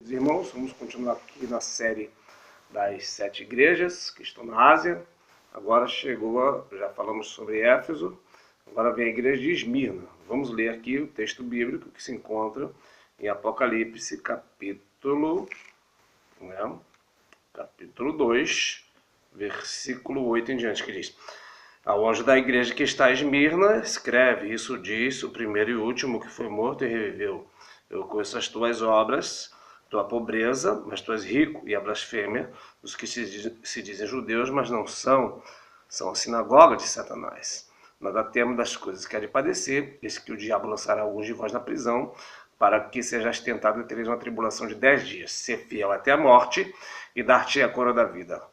Queridos irmãos, vamos continuar aqui na série das 7 igrejas que estão na Ásia. Agora já falamos sobre Éfeso, agora vem a igreja de Esmirna. Vamos ler aqui o texto bíblico que se encontra em Apocalipse, capítulo 2, versículo 8 em diante, que diz: Ao anjo da igreja que está em Esmirna, escreve: Isso diz o primeiro e último que foi morto e reviveu. Eu conheço as tuas obras, tua pobreza, mas tu és rico, e a blasfêmia dos que se dizem judeus, mas não são a sinagoga de Satanás. Nada temo das coisas que há de padecer, eis que o diabo lançará alguns de vós na prisão, para que sejais tentado e tereis uma tribulação de 10 dias. Ser fiel até a morte, e dar-te a coroa da vida.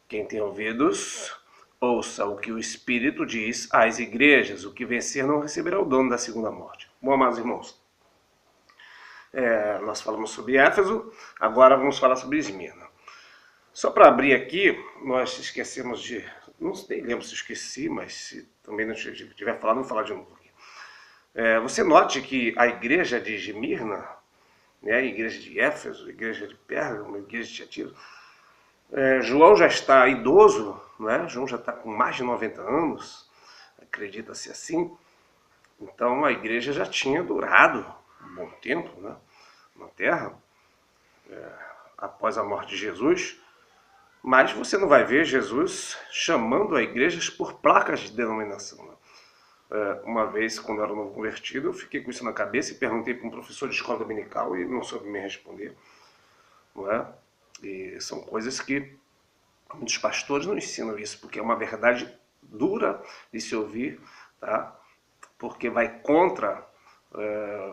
Quem tem ouvidos, ouça o que o Espírito diz às igrejas. O que vencer não receberá o dano da segunda morte. Bom, amados irmãos, nós falamos sobre Éfeso, agora vamos falar sobre Esmirna. Só para abrir aqui, nós esquecemos de... Não sei, lembro se eu esqueci, mas se também não tiver falado, vou falar de novo aqui. Você note que a igreja de Esmirna, a igreja de Éfeso, a igreja de Pérgamo, a igreja de Tiatira, João já está idoso, João já está com mais de 90 anos, acredita-se assim. Então a igreja já tinha durado um bom tempo na terra, após a morte de Jesus. Mas você não vai ver Jesus chamando a igrejas por placas de denominação. Uma vez, quando eu era novo convertido, eu fiquei com isso na cabeça e perguntei para um professor de escola dominical e não soube me responder. E são coisas que muitos pastores não ensinam isso, porque é uma verdade dura de se ouvir, tá? Porque vai contra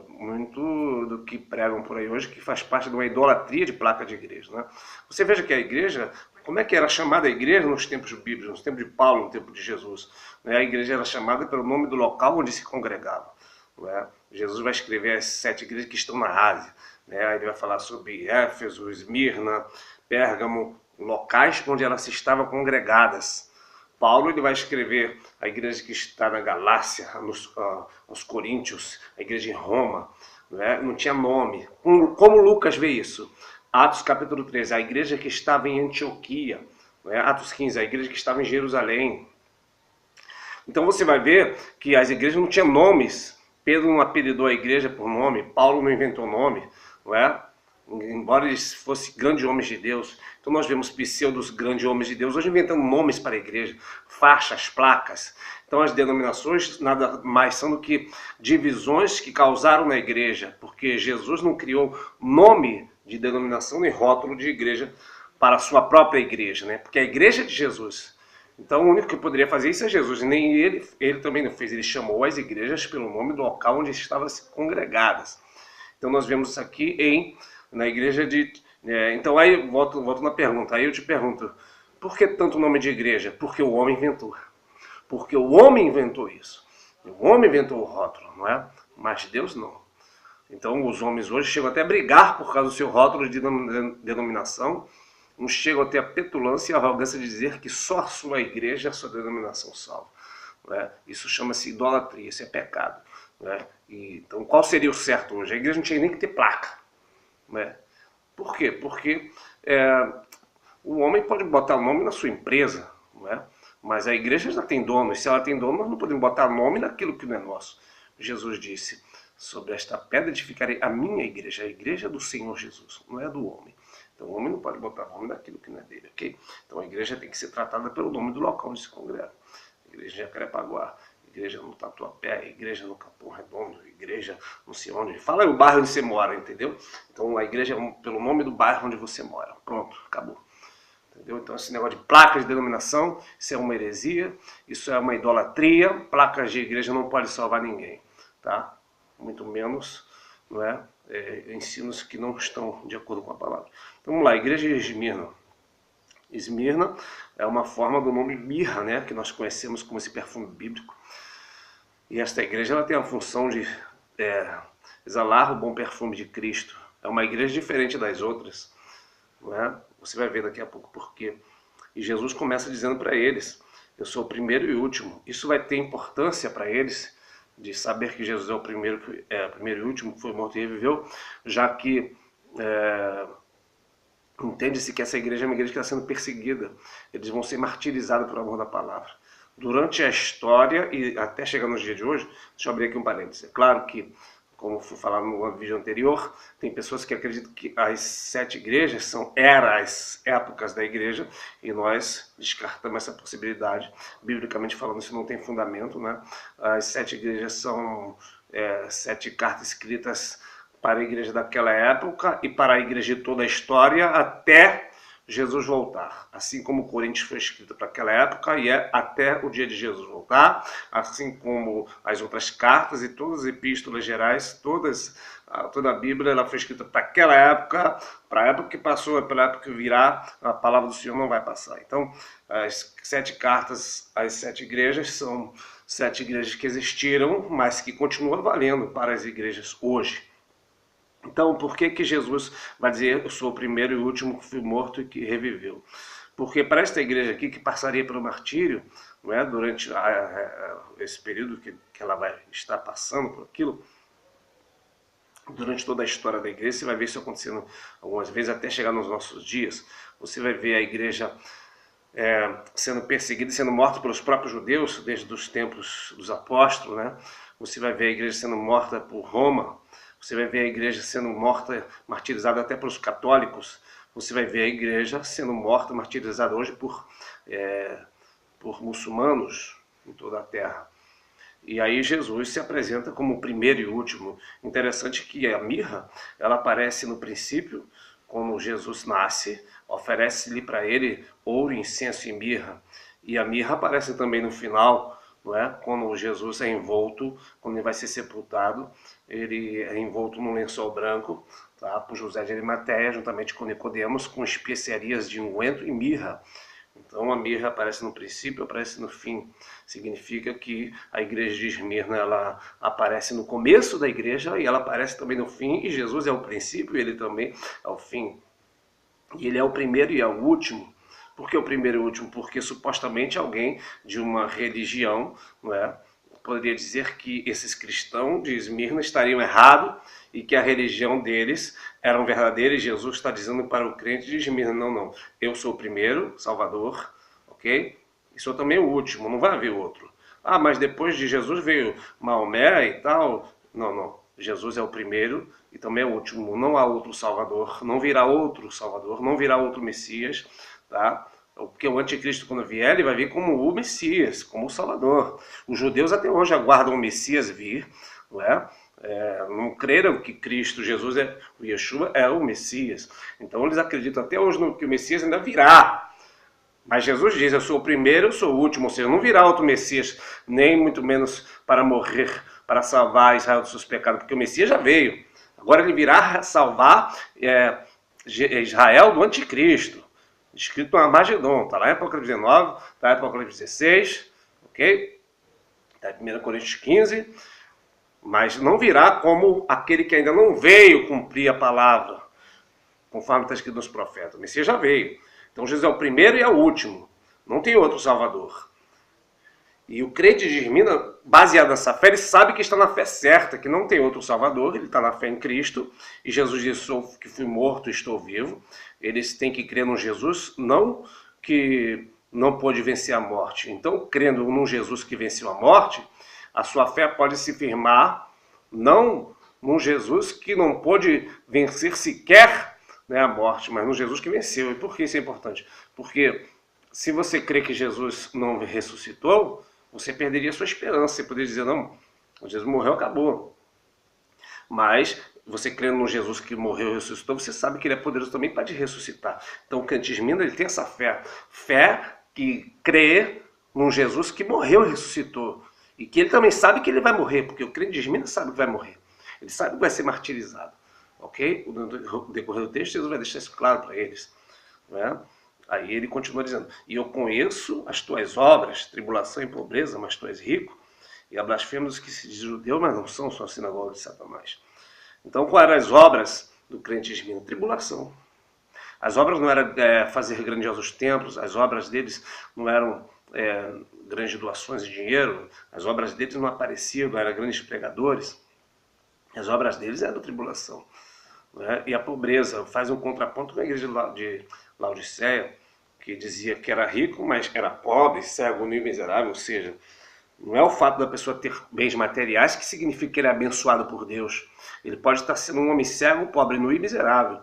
muito do que pregam por aí hoje, que faz parte de uma idolatria de placa de igreja. Você veja que a igreja, como é que era chamada a igreja nos tempos bíblicos, nos tempos de Paulo, no tempo de Jesus? A igreja era chamada pelo nome do local onde se congregava. Jesus vai escrever as 7 igrejas que estão na Ásia. Ele vai falar sobre Éfeso, Esmirna, Pérgamo, locais onde elas estavam congregadas. Paulo ele vai escrever a igreja que está na Galácia, nos Coríntios, a igreja em Roma, não tinha nome. Como Lucas vê isso? Atos capítulo 13, a igreja que estava em Antioquia. Atos 15, a igreja que estava em Jerusalém. Então você vai ver que as igrejas não tinham nomes. Pedro não apelidou a igreja por nome, Paulo não inventou nome, embora eles fossem grandes homens de Deus. Então nós vemos pseudos grandes homens de Deus hoje inventando nomes para a igreja, faixas, placas. Então as denominações nada mais são do que divisões que causaram na igreja, porque Jesus não criou nome de denominação nem rótulo de igreja para a sua própria igreja, porque a igreja é de Jesus. Então o único que poderia fazer isso é Jesus, e nem ele também não fez. Ele chamou as igrejas pelo nome do local onde estavam congregadas. Então nós vemos isso aqui na igreja de... então aí volto na pergunta, aí eu te pergunto, por que tanto nome de igreja? Porque o homem inventou. Porque o homem inventou isso. O homem inventou o rótulo, mas Deus não. Então os homens hoje chegam até a brigar por causa do seu rótulo de denominação. Uns chegam até a petulância e a arrogância de dizer que só a sua igreja, a sua denominação salva. Isso chama-se idolatria, isso é pecado. Então qual seria o certo hoje? A igreja não tinha nem que ter placa. Por quê? Porque o homem pode botar o nome na sua empresa, mas a igreja já tem dono, e se ela tem dono, nós não podemos botar nome naquilo que não é nosso. Jesus disse: sobre esta pedra edificarei a minha igreja, a igreja do Senhor Jesus, não é do homem. Então o homem não pode botar nome naquilo que não é dele, ok? Então a igreja tem que ser tratada pelo nome do local onde se congrega. Igreja de Jacarepaguá, igreja no Tatuapé, igreja no Capão Redondo, igreja não sei onde. Fala aí o bairro onde você mora, entendeu? Então a igreja é pelo nome do bairro onde você mora. Pronto, acabou. Entendeu? Então esse negócio de placas de denominação, isso é uma heresia, isso é uma idolatria. Placas de igreja não podem salvar ninguém, tá? Muito menos, ensinos que não estão de acordo com a palavra. Então vamos lá, igreja de Esmirna. Esmirna é uma forma do nome mirra, que nós conhecemos como esse perfume bíblico. E esta igreja ela tem a função de exalar o bom perfume de Cristo. É uma igreja diferente das outras. Você vai ver daqui a pouco por quê. E Jesus começa dizendo para eles: eu sou o primeiro e último. Isso vai ter importância para eles, de saber que Jesus é o primeiro e último que foi morto e reviveu, já que Entende-se que essa igreja é uma igreja que está sendo perseguida. Eles vão ser martirizados por amor da palavra. Durante a história e até chegar nos dias de hoje, deixa eu abrir aqui um parênteses. É claro que, como fui falar no vídeo anterior, tem pessoas que acreditam que as 7 igrejas eram as épocas da igreja, e nós descartamos essa possibilidade. Biblicamente falando, isso não tem fundamento, né? As 7 igrejas são 7 cartas escritas para a igreja daquela época e para a igreja de toda a história até Jesus voltar. Assim como Coríntios foi escrito para aquela época e é até o dia de Jesus voltar, assim como as outras cartas e todas as epístolas gerais, toda a Bíblia ela foi escrita para aquela época, para a época que passou, para a época que virá, a palavra do Senhor não vai passar. Então, as 7 cartas, as 7 igrejas são 7 igrejas que existiram, mas que continuam valendo para as igrejas hoje. Então, por que Jesus vai dizer, eu sou o primeiro e o último que fui morto e que reviveu? Porque para esta igreja aqui, que passaria pelo martírio, não é, durante esse período que ela vai estar passando por aquilo, durante toda a história da igreja, você vai ver isso acontecendo algumas vezes, até chegar nos nossos dias. Você vai ver a igreja sendo perseguida e sendo morta pelos próprios judeus, desde os tempos dos apóstolos, né? Você vai ver a igreja sendo morta por Roma. Você vai ver a igreja sendo morta, martirizada até pelos católicos. Você vai ver a igreja sendo morta, martirizada hoje por muçulmanos em toda a terra. E aí Jesus se apresenta como o primeiro e último. Interessante que a mirra, ela aparece no princípio, quando Jesus nasce, oferece-lhe para ele ouro, incenso e mirra. E a mirra aparece também no final, não é? Quando Jesus é envolto, quando ele vai ser sepultado, ele é envolto num lençol branco, tá? Por José de Arimateia, juntamente com Nicodemos, com especiarias de unguento e mirra. Então a mirra aparece no princípio, aparece no fim. Significa que a igreja de Esmirna, ela aparece no começo da igreja e ela aparece também no fim, e Jesus é o princípio e ele também é o fim. E ele é o primeiro e é o último. Por que o primeiro e o último? Porque supostamente alguém de uma religião, não é, poderia dizer que esses cristãos de Esmirna estariam errados e que a religião deles era verdadeira, e Jesus está dizendo para o crente de Esmirna, não, eu sou o primeiro Salvador, ok? E sou também o último, não vai haver outro. Ah, mas depois de Jesus veio Maomé e tal. Não. Jesus é o primeiro e também é o último. Não há outro Salvador, não virá outro Salvador, não virá outro Messias, tá? Porque o anticristo, quando vier, ele vai vir como o Messias, como o Salvador. Os judeus até hoje aguardam o Messias vir, não é? Não creram que Cristo, Jesus, o Yeshua, é o Messias. Então eles acreditam até hoje que o Messias ainda virá. Mas Jesus diz, eu sou o primeiro, eu sou o último, ou seja, não virá outro Messias, nem muito menos para morrer, para salvar Israel dos seus pecados, porque o Messias já veio. Agora ele virá salvar Israel do anticristo, escrito no Armagedon, está lá em Apocalipse 19, está em Apocalipse 16, ok? Está em 1 Coríntios 15, mas não virá como aquele que ainda não veio cumprir a palavra, conforme está escrito nos profetas. O Messias já veio. Então Jesus é o primeiro e é o último. Não tem outro Salvador. E o crente de Esmirna, baseado nessa fé, ele sabe que está na fé certa, que não tem outro Salvador, ele está na fé em Cristo. E Jesus disse que fui morto e estou vivo. Eles têm que crer no Jesus, não que não pôde vencer a morte. Então, crendo num Jesus que venceu a morte, a sua fé pode se firmar, não num Jesus que não pôde vencer sequer, né, a morte, mas no Jesus que venceu. E por que isso é importante? Porque se você crê que Jesus não ressuscitou, você perderia a sua esperança. Você poderia dizer, não, Jesus morreu, acabou. Mas você crendo no Jesus que morreu e ressuscitou, você sabe que ele é poderoso também para te ressuscitar. Então o crente de Esmirna, ele tem essa fé. Fé que crê num Jesus que morreu e ressuscitou. E que ele também sabe que ele vai morrer, porque o crente de Esmirna sabe que vai morrer. Ele sabe que vai ser martirizado. Ok? No decorrer do texto, Jesus vai deixar isso claro para eles. Né? Aí ele continua dizendo, e eu conheço as tuas obras, tribulação e pobreza, mas tu és rico, e a blasfêmia dos que se dizem judeu, mas não são, a sinagoga de Satanás. Então, quais eram as obras do crente de Esmirna? Tribulação. As obras não eram fazer grandiosos templos, as obras deles não eram grandes doações de dinheiro, as obras deles não apareciam, não eram grandes pregadores. As obras deles eram tribulação. né? E a pobreza. Faz um contraponto com a igreja de Laodiceia, que dizia que era rico, mas era pobre, cego, nu e miserável. Ou seja, não é o fato da pessoa ter bens materiais que significa que ele é abençoado por Deus. Ele pode estar sendo um homem cego, pobre, nu e miserável.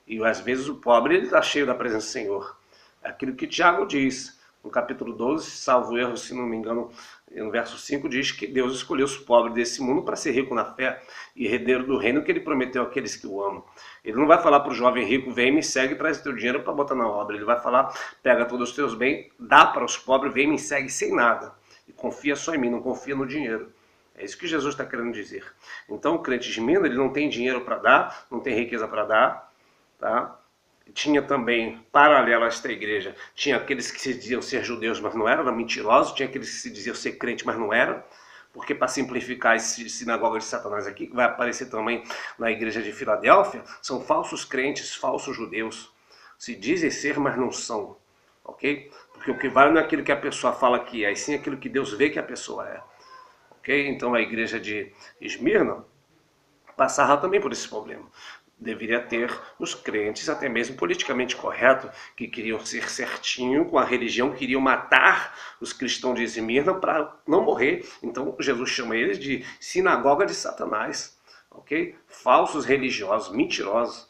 E às vezes o pobre ele está cheio da presença do Senhor. Aquilo que Tiago diz no capítulo 12, salvo erro, se não me engano, no verso 5, diz que Deus escolheu os pobres desse mundo para ser rico na fé e herdeiro do reino que ele prometeu àqueles que o amam. Ele não vai falar para o jovem rico, vem, me segue, traz teu dinheiro para botar na obra. Ele vai falar, pega todos os teus bens, dá para os pobres, vem, me segue sem nada. E confia só em mim, não confia no dinheiro. É isso que Jesus está querendo dizer. Então o crente de Minas, ele não tem dinheiro para dar, não tem riqueza para dar, tá? Tinha também, paralelo a esta igreja, tinha aqueles que se diziam ser judeus, mas não eram mentirosos, tinha aqueles que se diziam ser crente, mas não eram, porque para simplificar esse sinagoga de Satanás aqui, que vai aparecer também na igreja de Filadélfia, são falsos crentes, falsos judeus, se dizem ser, mas não são, ok? Porque o que vale não é aquilo que a pessoa fala que é, e sim aquilo que Deus vê que a pessoa é, ok? Então a igreja de Esmirna passava também por esse problema. Deveria ter os crentes, até mesmo politicamente correto, que queriam ser certinho com a religião, queriam matar os cristãos de Esmirna para não morrer. Então Jesus chama eles de sinagoga de Satanás, ok? Falsos religiosos, mentirosos.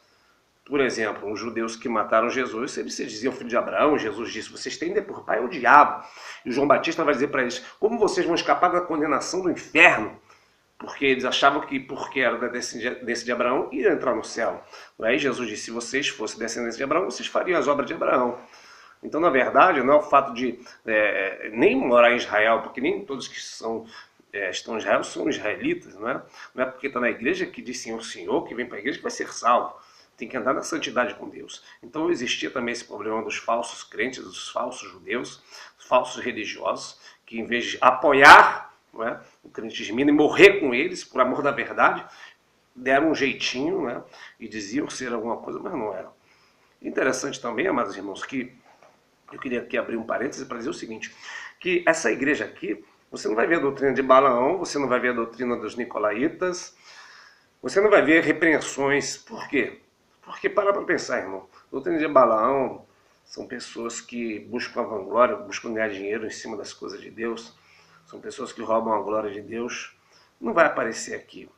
Por exemplo, os judeus que mataram Jesus, eles se diziam filho de Abraão. Jesus disse, vocês têm por pai o diabo. E o João Batista vai dizer para eles, como vocês vão escapar da condenação do inferno? Porque eles achavam que porque era da descendência de Abraão, ia entrar no céu. Aí Jesus disse, se vocês fossem descendentes de Abraão, vocês fariam as obras de Abraão. Então, na verdade, não é o fato de nem morar em Israel, porque nem todos que estão em Israel são israelitas, não é? Não é porque está na igreja que diz Senhor, Senhor, que vem para a igreja que vai ser salvo. Tem que andar na santidade com Deus. Então existia também esse problema dos falsos crentes, dos falsos judeus, falsos religiosos, que em vez de apoiar, não é, o cristianismo e morrer com eles, por amor da verdade, deram um jeitinho, né, e diziam ser alguma coisa, mas não eram. Interessante também, amados irmãos, que eu queria aqui abrir um parêntese para dizer o seguinte, que essa igreja aqui, você não vai ver a doutrina de Balaão, você não vai ver a doutrina dos nicolaítas, você não vai ver repreensões. Por quê? Porque para pensar, irmão, a doutrina de Balaão são pessoas que buscam a vanglória, buscam ganhar dinheiro em cima das coisas de Deus, são pessoas que roubam a glória de Deus. Não vai aparecer aqui.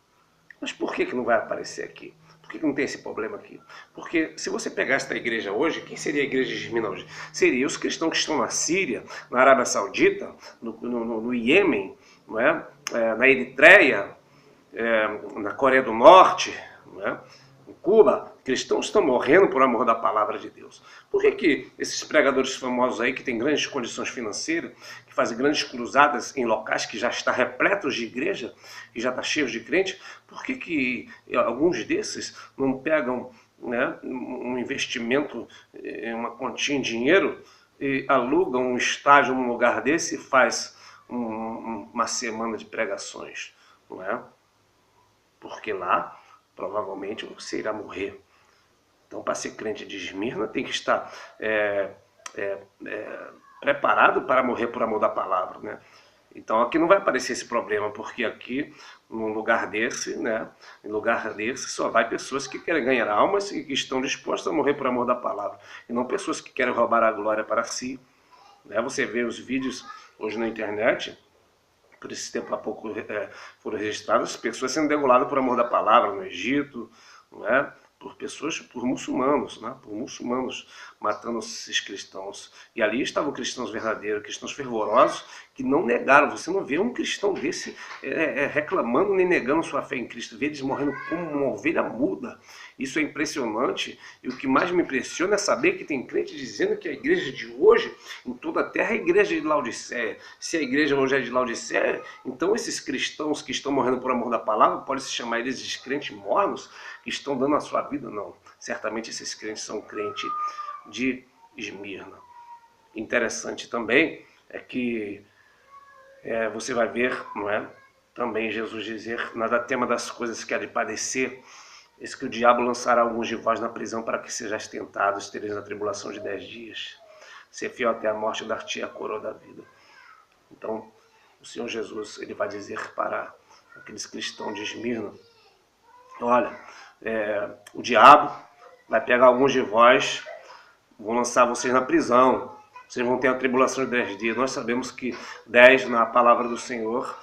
Mas por que não vai aparecer aqui? Por que não tem esse problema aqui? Porque se você pegar esta igreja hoje, quem seria a igreja de Esmirna hoje? Seria os cristãos que estão na Síria, na Arábia Saudita, no Iêmen, não é? Na Eritreia, na Coreia do Norte, não é? Em Cuba, cristãos estão morrendo por amor da palavra de Deus. Por que esses pregadores famosos aí, que têm grandes condições financeiras, que fazem grandes cruzadas em locais que já está repletos de igreja, que já está cheios de crentes, por que alguns desses não pegam, né, um investimento, uma quantia em dinheiro, e alugam um estágio num lugar desse e faz uma semana de pregações, não é? Porque lá provavelmente você irá morrer. Então, para ser crente de Esmirna, tem que estar preparado para morrer por amor da palavra, né? Então, aqui não vai aparecer esse problema, porque aqui, num lugar desse, né, em lugar desse, só vai pessoas que querem ganhar almas e que estão dispostas a morrer por amor da palavra, e não pessoas que querem roubar a glória para si, né? Você vê os vídeos hoje na internet, por esse tempo há pouco foram registradas pessoas sendo degoladas por amor da palavra no Egito, não é? Por muçulmanos, né? Por muçulmanos matando esses cristãos. E ali estavam cristãos verdadeiros, cristãos fervorosos, que não negaram. Você não vê um cristão desse reclamando nem negando sua fé em Cristo. Vê eles morrendo como uma ovelha muda. Isso é impressionante. E o que mais me impressiona é saber que tem crente dizendo que a igreja de hoje, em toda a terra, é a igreja de Laodiceia. Se a igreja hoje é de Laodiceia, então esses cristãos que estão morrendo por amor da palavra, pode-se chamar eles de crentes mornos, que estão dando a sua vida? Não. Certamente esses crentes são crentes de Esmirna. Interessante também é que você vai ver, não é? Também Jesus dizer, nada tema das coisas que há de padecer, eis que o diabo lançará alguns de vós na prisão para que sejais tentados, tereis na tribulação de 10 dias. Ser fiel até a morte, dar-te a coroa da vida. Então, o Senhor Jesus, ele vai dizer para aqueles cristãos de Esmirna, olha, o diabo vai pegar alguns de vós, vão lançar vocês na prisão, vocês vão ter a tribulação de 10 dias. Nós sabemos que 10 na palavra do Senhor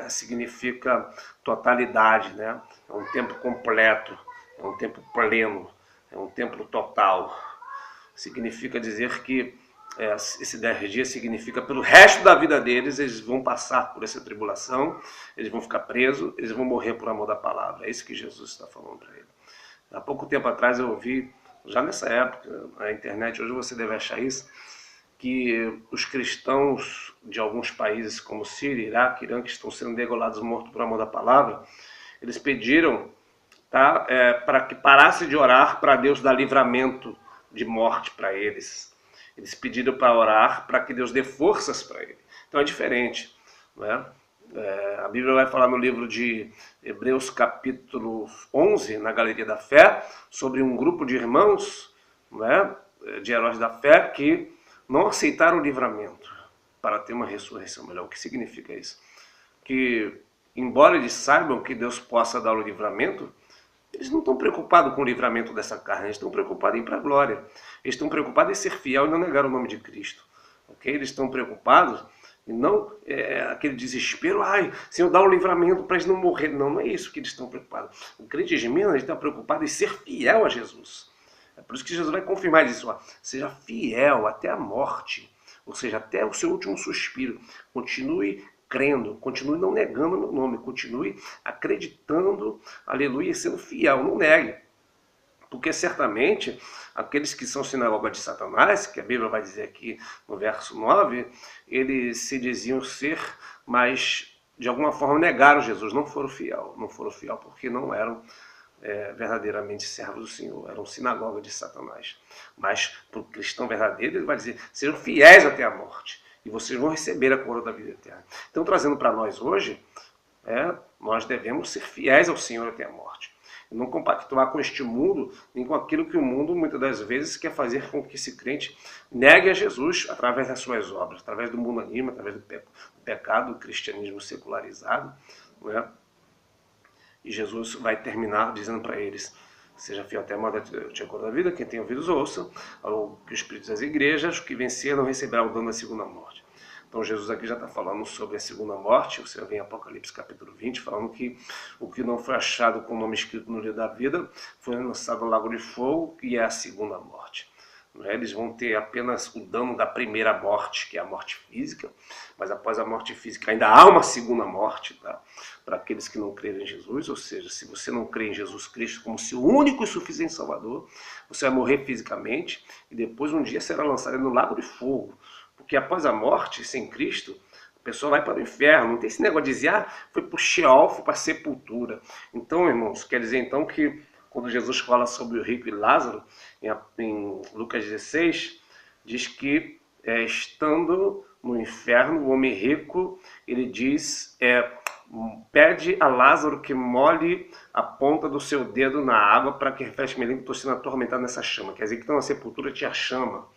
significa totalidade, né? É um tempo completo, é um tempo pleno, é um tempo total. Significa dizer que esse 10 dias significa pelo resto da vida deles, eles vão passar por essa tribulação, eles vão ficar presos, eles vão morrer por amor da palavra. É isso que Jesus está falando para ele. Há pouco tempo atrás eu ouvi, já nessa época, na internet, hoje você deve achar isso, que os cristãos de alguns países como Síria, Iraque, Irã, que estão sendo degolados mortos por amor da palavra, eles pediram, tá, para que parasse de orar para Deus dar livramento de morte para eles. Eles pediram para orar para que Deus dê forças para ele. Então é diferente, né? A Bíblia vai falar no livro de Hebreus capítulo 11, na Galeria da Fé, sobre um grupo de irmãos, né, de heróis da fé, que não aceitaram o livramento para ter uma ressurreição melhor. O que significa isso? Que, embora eles saibam que Deus possa dar o livramento, eles não estão preocupados com o livramento dessa carne, eles estão preocupados em ir para a glória. Eles estão preocupados em ser fiel e não negar o nome de Cristo. Okay? Eles estão preocupados e não aquele desespero, ai, Senhor, dá um livramento para eles não morrer. Não, não é isso que eles estão preocupados. O crente de Minas está preocupado em ser fiel a Jesus. É por isso que Jesus vai confirmar isso. Ó, seja fiel até a morte, ou seja, até o seu último suspiro. Continue crendo, continue não negando o meu nome, continue acreditando, aleluia, e sendo fiel, não negue. Porque certamente aqueles que são sinagoga de Satanás, que a Bíblia vai dizer aqui no verso 9, eles se diziam ser, mas de alguma forma negaram Jesus, não foram fiel porque não eram verdadeiramente servos do Senhor, eram sinagoga de Satanás. Mas para o cristão verdadeiro ele vai dizer, sejam fiéis até a morte, e vocês vão receber a coroa da vida eterna. Então trazendo para nós hoje, nós devemos ser fiéis ao Senhor até a morte. Não compactuar com este mundo, nem com aquilo que o mundo muitas das vezes quer fazer com que esse crente negue a Jesus através das suas obras, através do mundanismo, através do pecado, do cristianismo secularizado. Não é? E Jesus vai terminar dizendo para eles, seja fiel até a morte da vida, quem tem ouvidos ouça, ao que o Espírito das igrejas, o que vencer não receberá o dano da segunda morte. Então Jesus aqui já está falando sobre a segunda morte, você vê em Apocalipse capítulo 20, falando que o que não foi achado com o nome escrito no livro da vida foi lançado no lago de fogo, que é a segunda morte. Eles vão ter apenas o dano da primeira morte, que é a morte física, mas após a morte física ainda há uma segunda morte, tá? Para aqueles que não creem em Jesus, ou seja, se você não crê em Jesus Cristo como seu único e suficiente Salvador, você vai morrer fisicamente e depois um dia será lançado no lago de fogo. Porque após a morte, sem Cristo, a pessoa vai para o inferno. Não tem esse negócio de dizer, foi para o Sheol, foi para a sepultura. Então, irmãos, quer dizer então que quando Jesus fala sobre o rico e Lázaro, em Lucas 16, diz que estando no inferno, o homem rico, ele diz, pede a Lázaro que molhe a ponta do seu dedo na água para que refresque minha língua, estou sendo atormentado nessa chama. Quer dizer que então a sepultura tinha chama.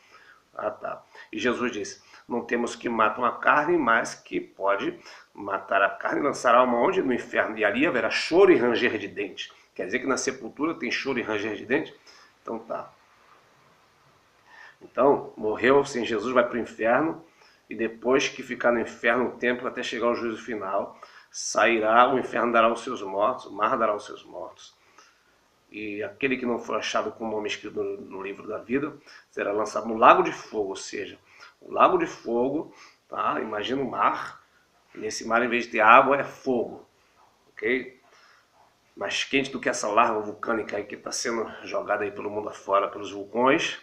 Ah, tá. E Jesus disse, não temos que matar a carne, mas que pode matar a carne e lançar a alma onde? No inferno. E ali haverá choro e ranger de dentes. Quer dizer que na sepultura tem choro e ranger de dentes? Então tá. Então, morreu sem Jesus, vai para o inferno, e depois que ficar no inferno um tempo até chegar ao juízo final, sairá, o inferno dará os seus mortos, o mar dará os seus mortos. E aquele que não for achado com o nome escrito no livro da vida será lançado no lago de fogo, ou seja, o lago de fogo, tá? Imagina o mar, e nesse mar em vez de ter água é fogo, ok? Mais quente do que essa larva vulcânica aí que está sendo jogada aí pelo mundo afora, pelos vulcões.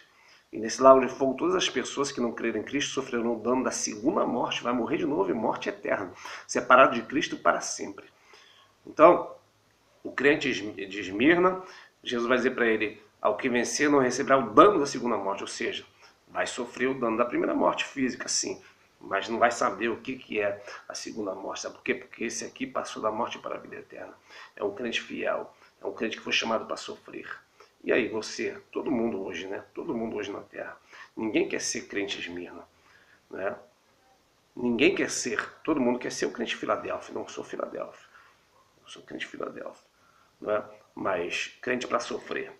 E nesse lago de fogo todas as pessoas que não creram em Cristo sofrerão o dano da segunda morte, vai morrer de novo e morte eterna, separado de Cristo para sempre. Então, o crente de Esmirna, Jesus vai dizer para ele, ao que vencer não receberá o dano da segunda morte, ou seja, vai sofrer o dano da primeira morte física, sim, mas não vai saber o que é a segunda morte. Sabe por quê? Porque esse aqui passou da morte para a vida eterna. É um crente fiel, é um crente que foi chamado para sofrer. E aí você, todo mundo hoje, né? Todo mundo hoje na Terra, ninguém quer ser crente Esmirna, né? Ninguém quer ser, todo mundo quer ser o crente Filadélfia. Não sou Filadélfia, eu sou crente Filadélfia. não é? Mas crente para sofrer.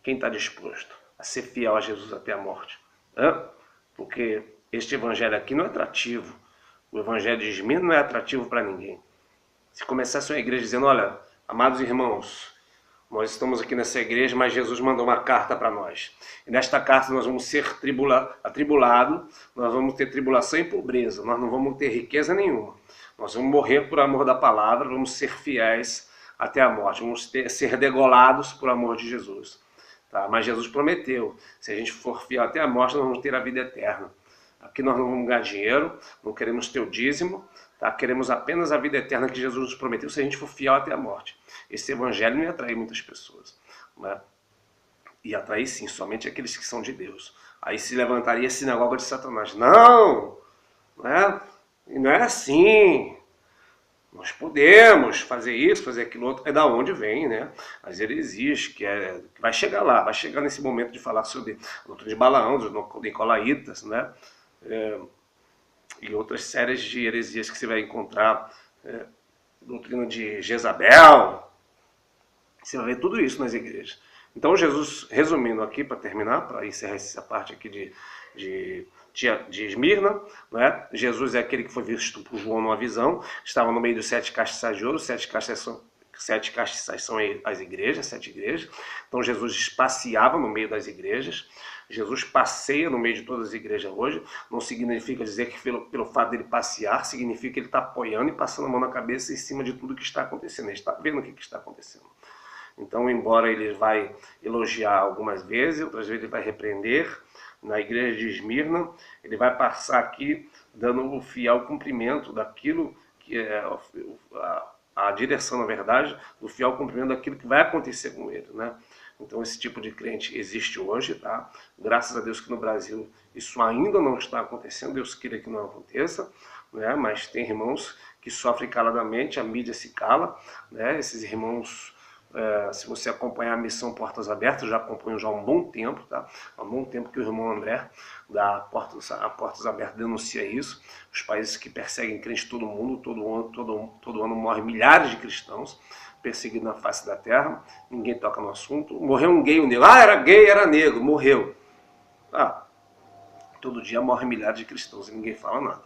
Quem está disposto a ser fiel a Jesus até a morte? Porque este evangelho aqui não é atrativo. O evangelho de Esmirna não é atrativo para ninguém. Se começasse uma igreja dizendo, olha, amados irmãos, nós estamos aqui nessa igreja, mas Jesus mandou uma carta para nós. E nesta carta nós vamos ser atribulados, nós vamos ter tribulação e pobreza, nós não vamos ter riqueza nenhuma. Nós vamos morrer por amor da palavra, vamos ser fiéis até a morte, vamos ser degolados por amor de Jesus. Tá? Mas Jesus prometeu, se a gente for fiel até a morte, nós vamos ter a vida eterna. Aqui nós não vamos ganhar dinheiro, não queremos ter o dízimo, tá? Queremos apenas a vida eterna que Jesus nos prometeu se a gente for fiel até a morte. Esse evangelho não ia atrair muitas pessoas, né? Ia atrair sim, somente aqueles que são de Deus. Aí se levantaria a sinagoga de Satanás. Não, não é assim. Nós podemos fazer isso, fazer aquilo outro. É da onde vem, né? As heresias, que vai chegar lá, vai chegar nesse momento de falar sobre a doutrina de Balaão, dos Nicolaítas, né? E outras séries de heresias que você vai encontrar, doutrina de Jezabel. Você vai ver tudo isso nas igrejas. Então Jesus, resumindo aqui, para terminar, para encerrar essa parte aqui de Esmirna, né? Jesus é aquele que foi visto por João numa visão, estava no meio dos 7 castiçais de ouro, 7 castiçais são as igrejas, 7 igrejas. Então Jesus passeava no meio das igrejas. Jesus passeia no meio de todas as igrejas hoje. Não significa dizer que pelo fato dele passear, significa que ele está apoiando e passando a mão na cabeça em cima de tudo que está acontecendo. Ele está vendo o que está acontecendo. Então, embora ele vai elogiar algumas vezes, outras vezes ele vai repreender, na igreja de Esmirna, ele vai passar aqui dando o fiel cumprimento daquilo que é a direção, na verdade, do fiel cumprimento daquilo que vai acontecer com ele, né? Então esse tipo de crente existe hoje, tá? Graças a Deus que no Brasil isso ainda não está acontecendo, Deus queira que não aconteça, né? Mas tem irmãos que sofrem caladamente, a mídia se cala, né? Esses irmãos, se você acompanhar a missão Portas Abertas, eu já acompanho já há um bom tempo, tá? Há um bom tempo que o irmão André da Portas Abertas denuncia isso. Os países que perseguem crentes todo mundo, todo ano morrem milhares de cristãos perseguido na face da terra, ninguém toca no assunto. Morreu um gay, um negro. Era gay, era negro, morreu. Todo dia morrem milhares de cristãos e ninguém fala nada.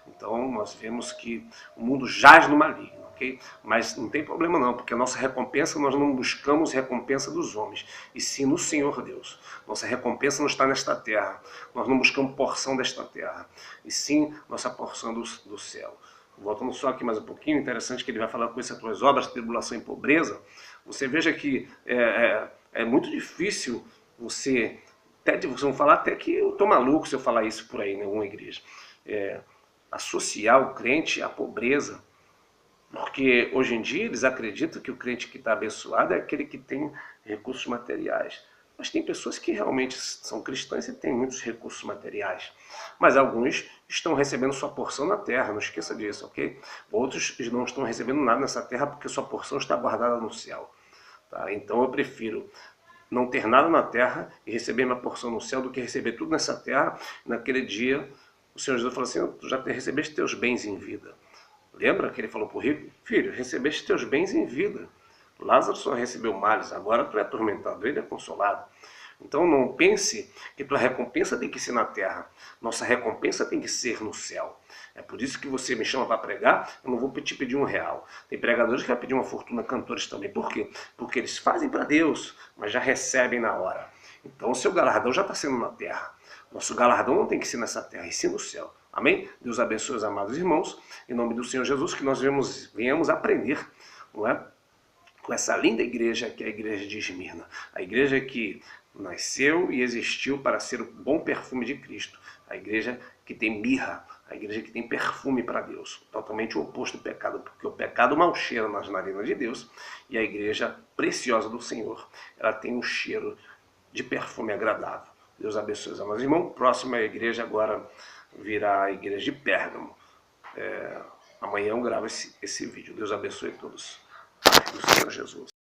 Então nós vemos que o mundo jaz no maligno, ok? Mas não tem problema não, porque a nossa recompensa, nós não buscamos recompensa dos homens, e sim no Senhor Deus. Nossa recompensa não está nesta terra, nós não buscamos porção desta terra, e sim nossa porção do céu. Voltando só aqui mais um pouquinho, interessante que ele vai falar com essas tuas obras, tribulação e pobreza. Você veja que é muito difícil vocês vão falar até que eu estou maluco se eu falar isso por aí em alguma igreja. Associar o crente à pobreza, porque hoje em dia eles acreditam que o crente que está abençoado é aquele que tem recursos materiais. Mas tem pessoas que realmente são cristãs e têm muitos recursos materiais. Mas alguns estão recebendo sua porção na terra, não esqueça disso, ok? Outros não estão recebendo nada nessa terra porque sua porção está guardada no céu. Tá? Então eu prefiro não ter nada na terra e receber minha porção no céu do que receber tudo nessa terra. Naquele dia, o Senhor Jesus falou assim, tu já recebeste teus bens em vida. Lembra que ele falou para o rico? Filho, recebeste teus bens em vida. Lázaro só recebeu males, agora tu é atormentado, ele é consolado. Então não pense que tua recompensa tem que ser na terra. Nossa recompensa tem que ser no céu. É por isso que você me chama para pregar, eu não vou te pedir R$1. Tem pregadores que vão pedir uma fortuna, cantores também. Por quê? Porque eles fazem para Deus, mas já recebem na hora. Então o seu galardão já está sendo na terra. Nosso galardão não tem que ser nessa terra, e sim no céu. Amém? Deus abençoe os amados irmãos. Em nome do Senhor Jesus, que nós venhamos aprender, não é? Com essa linda igreja que é a igreja de Esmirna. A igreja que nasceu e existiu para ser o bom perfume de Cristo. A igreja que tem mirra, a igreja que tem perfume para Deus. Totalmente o oposto do pecado, porque o pecado mal cheira nas narinas de Deus. E a igreja preciosa do Senhor, ela tem um cheiro de perfume agradável. Deus abençoe os amados irmãos. Próxima igreja agora virá a igreja de Pérgamo. Amanhã eu gravo esse vídeo. Deus abençoe todos. Do Senhor Jesus.